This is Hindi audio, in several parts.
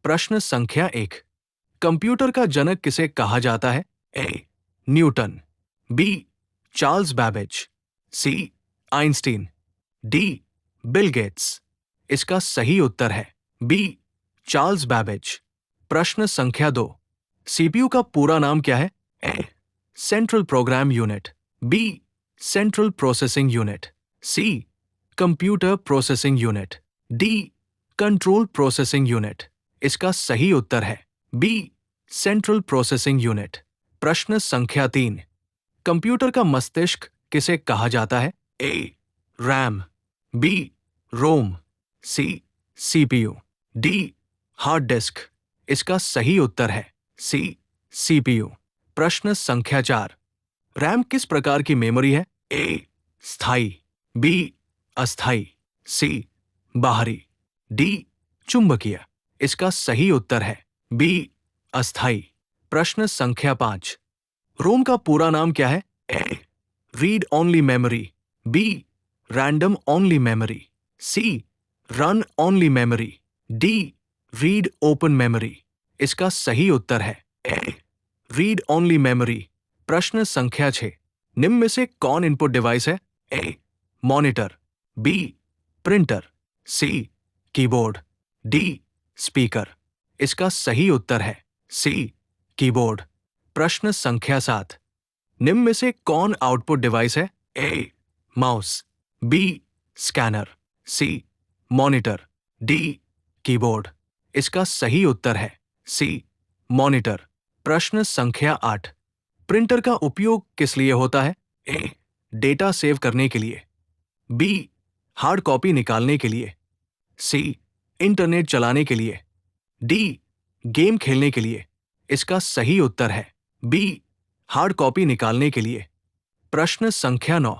प्रश्न संख्या 1। कंप्यूटर का जनक किसे कहा जाता है? A. Newton, B. Charles Babbage, C. Einstein, D. Bill Gates. इसका सही उत्तर है बी. Charles Babbage. प्रश्न संख्या 2। सीपीयू का पूरा नाम क्या है? A. Central program unit, B. Central processing unit, C. Computer processing unit, D. Control processing unit. इसका सही उत्तर है बी. Central processing unit. प्रश्न संख्या 3। कंप्यूटर का मस्तिष्क किसे कहा जाता है? A. RAM, B. ROM, C. CPU, D. Hard disk. इसका सही उत्तर है सी. सीपीयू। प्रश्न संख्या 4। रैम किस प्रकार की मेमोरी है? ए. स्थायी, बी. अस्थायी, सी. बाहरी, डी. चुंबकीय। इसका सही उत्तर है बी. अस्थायी। प्रश्न संख्या 5। रोम का पूरा नाम क्या है? A. Read only memory, B. Random only memory, C. Run only memory, D. Read open memory. इसका सही उत्तर है ए. Read only memory. प्रश्न संख्या 6। निम्न में से कौन इनपुट डिवाइस है? A. Monitor, B. Printer, C. Keyboard, D. Speaker. इसका सही उत्तर है सी. कीबोर्ड। प्रश्न संख्या 7। निम्न में से कौन आउटपुट डिवाइस है? A. Mouse, B. Scanner, C. Monitor, D. Keyboard. इसका सही उत्तर है सी. मॉनिटर। प्रश्न संख्या 8। प्रिंटर का उपयोग किस लिए होता है? ए. डेटा सेव करने के लिए, बी. हार्ड कॉपी निकालने के लिए, सी. इंटरनेट चलाने के लिए, डी. गेम खेलने के लिए। इसका सही उत्तर है बी. हार्ड कॉपी निकालने के लिए। प्रश्न संख्या 9।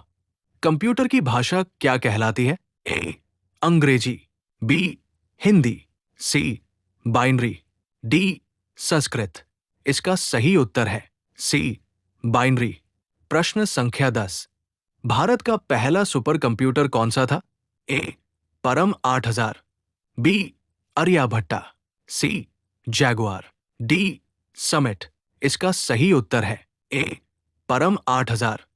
कंप्यूटर की भाषा क्या कहलाती है? A. Angrezi, B. Hindi, C. Binary, D. Sanskrit. इसका सही उत्तर है सी. बाइनरी। प्रश्न संख्या 10। भारत का पहला सुपर कंप्यूटर कौन सा था? A. Param 8000, B. Aryabhatta, C. Jaguar, D. Summit. इसका सही उत्तर है ए. परम 8000।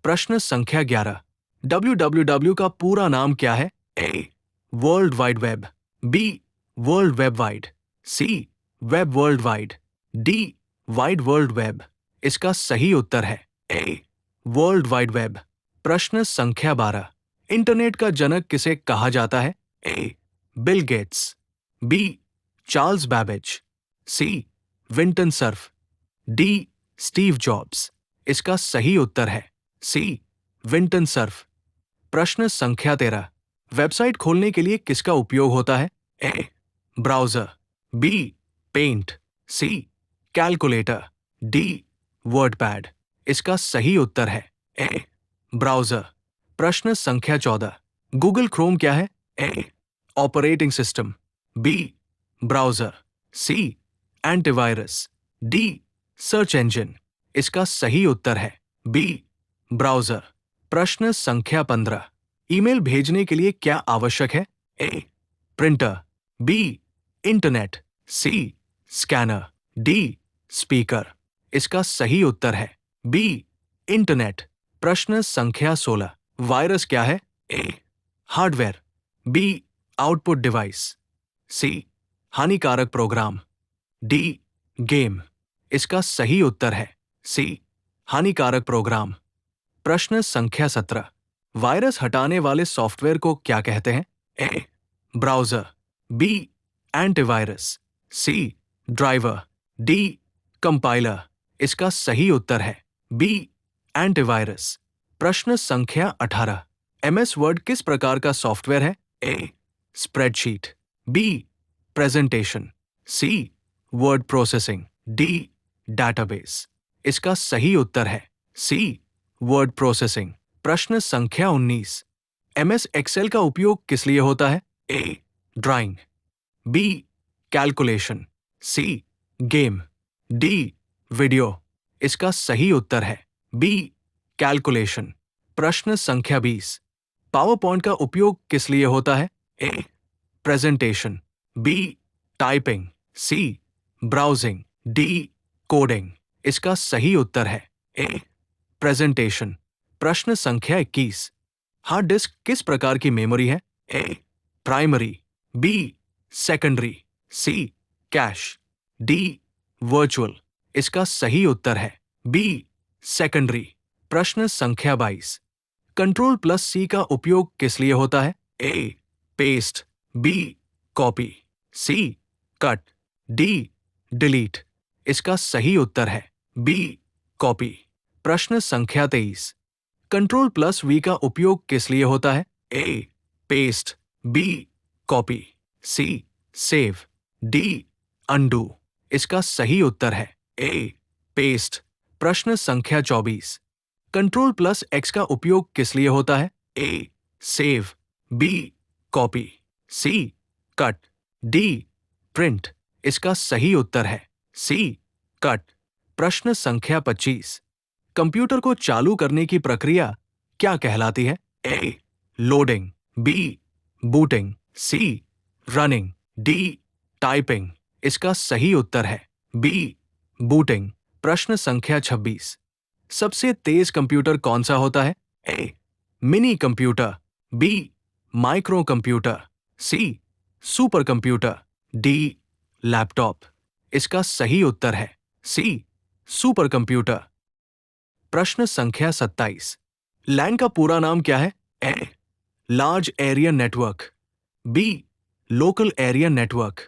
प्रश्न संख्या 11। www का पूरा नाम क्या है? A. World wide web, B. World web wide, C. Web world wide, D. Wide world web. इसका सही उत्तर है ए. World wide web. प्रश्न संख्या 12। इंटरनेट का जनक किसे कहा जाता है? A. Bill Gates, B. Charles Babbage, C. Vinton Cerf, D. Steve Jobs. इसका सही उत्तर है सी. Vinton Surf. प्रश्न संख्या 13। वेबसाइट खोलने के लिए किसका उपयोग होता है? A. Browser, B. Paint, C. Calculator, D. WordPad. इसका सही उत्तर है ए. ब्राउज़र। प्रश्न संख्या 14। गूगल क्रोम क्या है? A. Operating system, B. Browser, C. Antivirus, D. Search engine. इसका सही उत्तर है बी. ब्राउज़र। प्रश्न संख्या 15। ईमेल भेजने के लिए क्या आवश्यक है? A. Printer, B. Internet, C. Scanner, D. Speaker. इसका सही उत्तर है बी. इंटरनेट। प्रश्न संख्या 16। वायरस क्या है? A. Hardware, B. Output device, C. हानिकारक प्रोग्राम, डी. गेम। इसका सही उत्तर है सी. हानिकारक प्रोग्राम। प्रश्न संख्या 17। वायरस हटाने वाले सॉफ्टवेयर को क्या कहते हैं? A. Browser, B. Antivirus, C. Driver, D. Compiler. इसका सही उत्तर है बी. एंटीवायरस। प्रश्न संख्या 18। एमएस वर्ड किस प्रकार का सॉफ्टवेयर है? A. Spreadsheet, B. Presentation, C. Word processing, D. Database. इसका सही उत्तर है सी. Word processing. प्रश्न संख्या 19। एमएस एक्सेल का उपयोग किस लिए होता है? A. Drawing, B. Calculation, C. Game, D. Video. इसका सही उत्तर है बी. कैलकुलेशन। प्रश्न संख्या 20। पावर पॉइंट का उपयोग किस लिए होता है? A. Presentation, B. Typing, C browsing, D coding. इसका सही उत्तर है ए प्रेजेंटेशन। प्रश्न संख्या 21। हार्ड डिस्क किस प्रकार की मेमोरी है? ए प्राइमरी, बी सेकेंडरी, सी कैश, डी वर्चुअल। इसका सही उत्तर है बी सेकेंडरी। प्रश्न संख्या 22। कंट्रोल प्लस सी का उपयोग किस लिए होता है? ए paste, B copy, C cut, D delete. इसका सही उत्तर है बी कॉपी। प्रश्न संख्या 23। कंट्रोल प्लस वी का उपयोग किस लिए होता है? ए पेस्ट, बी कॉपी, सी सेव, डी अनडू। इसका सही उत्तर है ए पेस्ट। प्रश्न संख्या 24। कंट्रोल प्लस एक्स का उपयोग किस लिए होता है? A save, B copy, C cut, D print. इसका सही उत्तर है सी कट। प्रश्न संख्या 25। कंप्यूटर को चालू करने की प्रक्रिया क्या कहलाती है? ए लोडिंग, बी बूटिंग, सी रनिंग, डी टाइपिंग। इसका सही उत्तर है बी बूटिंग। प्रश्न संख्या 26। सबसे तेज कंप्यूटर कौन सा होता है? A mini computer, B micro computer, C super computer, D laptop. इसका सही उत्तर है सी सुपर कंप्यूटर। प्रश्न संख्या 27। लैन का पूरा नाम क्या है? A large area network, B local area network,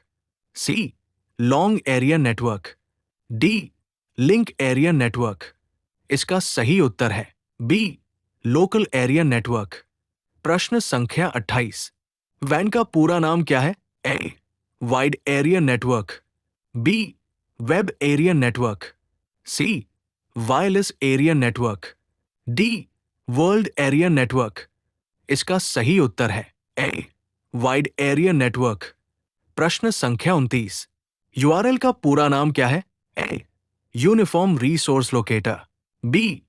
C long area network, D link area network. इसका सही उत्तर है बी लोकल एरिया नेटवर्क। प्रश्न संख्या 28। वैन का पूरा नाम क्या है? A wide area network, B web area network, C wireless area network, D world area network. इसका सही उत्तर है ए वाइड एरिया नेटवर्क। प्रश्न संख्या 29। यूआरएल का पूरा नाम क्या है? A uniform resource locator, B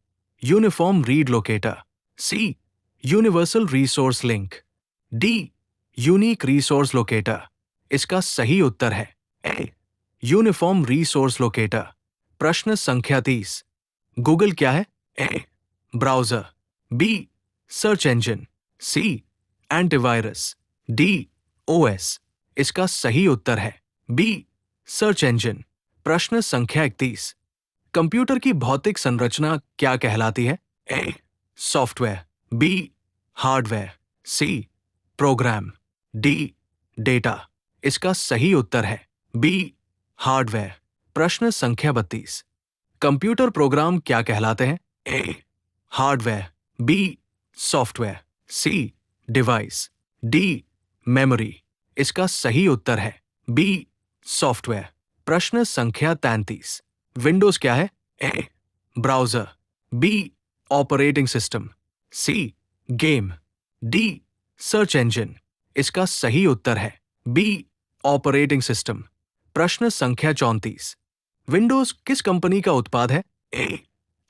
uniform read locator, C universal resource link, D unique resource locator. इसका सही उत्तर है ए यूनिफॉर्म रिसोर्स लोकेटर। प्रश्न संख्या 30। गूगल क्या है? A browser, B search engine, C antivirus, D OS. इसका सही उत्तर है बी सर्च इंजन। प्रश्न संख्या 31। कंप्यूटर की भौतिक संरचना क्या कहलाती है? A software, B hardware, C program, D data. इसका सही उत्तर है बी हार्डवेयर। प्रश्न संख्या 32। कंप्यूटर प्रोग्राम क्या कहलाते हैं? A hardware, B software, C device, D memory. इसका सही उत्तर है बी सॉफ्टवेयर। प्रश्न संख्या 33। विंडोज क्या है? A browser, B operating system, C game, D search engine. इसका सही उत्तर है बी ऑपरेटिंग सिस्टम। प्रश्न संख्या 34। विंडोज किस कंपनी का उत्पाद है? A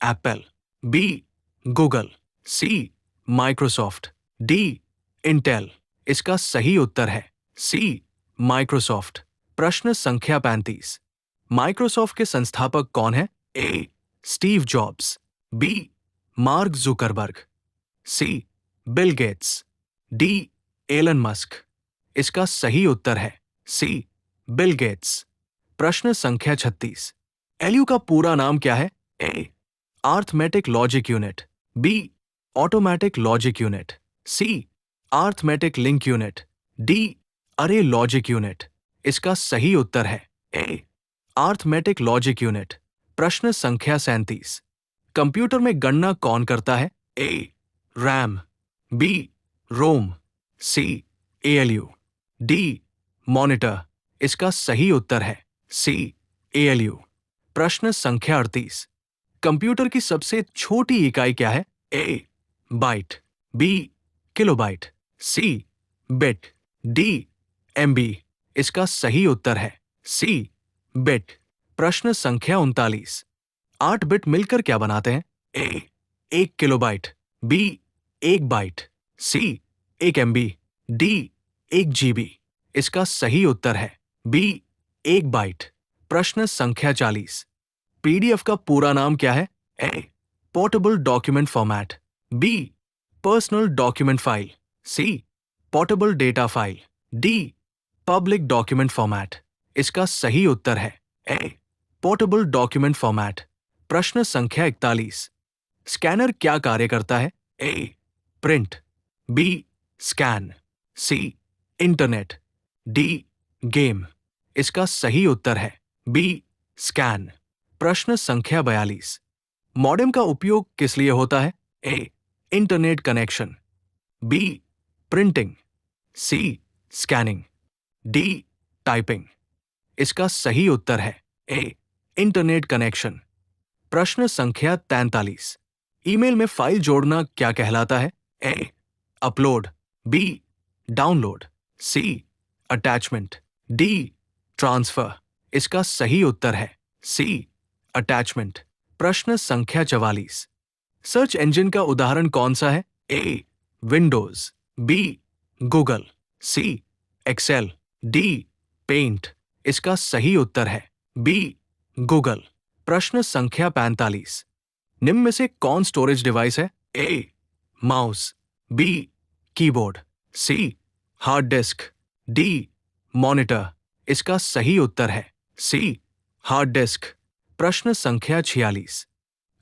Apple, B Google, C Microsoft, D Intel. इसका सही उत्तर है सी माइक्रोसॉफ्ट। प्रश्न संख्या 35। माइक्रोसॉफ्ट के संस्थापक कौन है? A Steve Jobs, B Mark Zuckerberg, C Bill Gates, D Elon Musk. इसका सही उत्तर है सी बिल गेट्स। प्रश्न संख्या 36। एलयू का पूरा नाम क्या है? A arithmetic logic unit, B automatic logic unit, C arithmetic link unit, D array logic unit. इसका सही उत्तर है ए अरिथमेटिक लॉजिक यूनिट। प्रश्न संख्या 37। कंप्यूटर में गणना कौन करता है? A RAM, B ROM, C ALU, D monitor. इसका सही उत्तर है सी एएलयू। प्रश्न संख्या 38। कंप्यूटर की सबसे छोटी इकाई क्या है? A byte, B kilobyte, C bit, D MB. इसका सही उत्तर है सी बिट। प्रश्न संख्या 39। 8 बिट मिलकर क्या बनाते हैं? ए 1 किलोबाइट, बी 1 बाइट, सी 1 एमबी, डी 1 जीबी। इसका सही उत्तर है बी 1 बाइट। प्रश्न संख्या 40। पीडीएफ का पूरा नाम क्या है? A. Portable document format. B. Personal document file. C. Portable data file. D. Public document format. इसका सही उत्तर है ए. Portable document format. प्रश्न संख्या 41। स्कैनर क्या कार्य करता है? ए. प्रिंट। बी. स्कैन। सी. इंटरनेट। डी. गेम। इसका सही उत्तर है बी. स्कैन। प्रश्न संख्या 42। मॉडेम का उपयोग किस लिए होता है? A. Internet connection. B. Printing. C. Scanning. D. Typing. इसका सही उत्तर है ए. Internet connection. प्रश्न संख्या 43। ईमेल में फाइल जोड़ना क्या कहलाता है? ए. अपलोड। बी. डाउनलोड। सी. अटैचमेंट। डी. ट्रांसफर। इसका सही उत्तर है सी. अटैचमेंट। प्रश्न संख्या 44। सर्च इंजन का उदाहरण कौन सा है? ए. विंडोज। बी. गूगल। सी. एक्सेल। डी. पेंट। इसका सही उत्तर है बी. गूगल। प्रश्न संख्या 45। निम्न में से कौन स्टोरेज डिवाइस है? A. Mouse. B. Keyboard. C. Hard disk. D. Monitor. इसका सही उत्तर है सी. Hard disc. प्रश्न संख्या 46।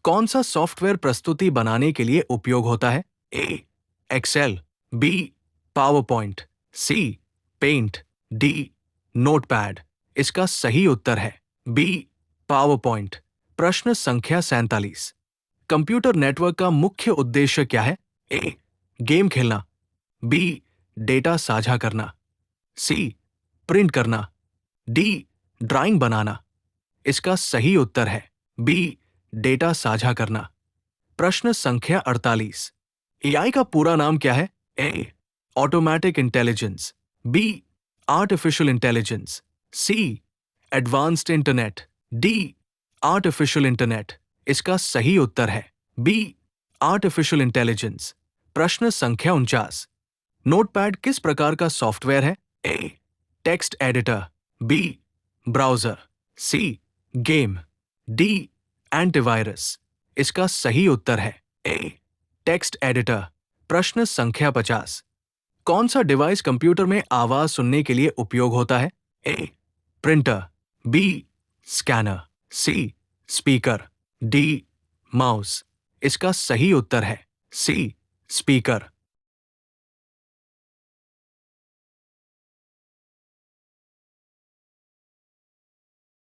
कौन सा सॉफ्टवेयर प्रस्तुति बनाने के लिए उपयोग होता है? A. Excel. B. PowerPoint. C. Paint. D. Notepad. इसका सही उत्तर है बी. Power point. प्रश्न संख्या 47। कंप्यूटर नेटवर्क का मुख्य उद्देश्य क्या है? ए. गेम खेलना। बी. डेटा साझा करना। सी. प्रिंट करना। डी. ड्राइंग बनाना। इसका सही उत्तर है बी. डेटा साझा करना। प्रश्न संख्या 48। एआई का पूरा नाम क्या है? A. Automatic intelligence. B. Artificial intelligence. C. Advanced internet. D. Artificial internet. इसका सही उत्तर है बी. Artificial intelligence. प्रश्न संख्या 49। नोटपैड किस प्रकार का सॉफ्टवेयर है? A. Text editor. B. Browser. C. Game. D. Antivirus. इसका सही उत्तर है ए. Text editor. प्रश्न संख्या 50। कौन सा डिवाइस कंप्यूटर में आवाज सुनने के लिए उपयोग होता है? A. Printer. B. Scanner. C. Speaker. D. Mouse. इसका सही उत्तर है सी. स्पीकर।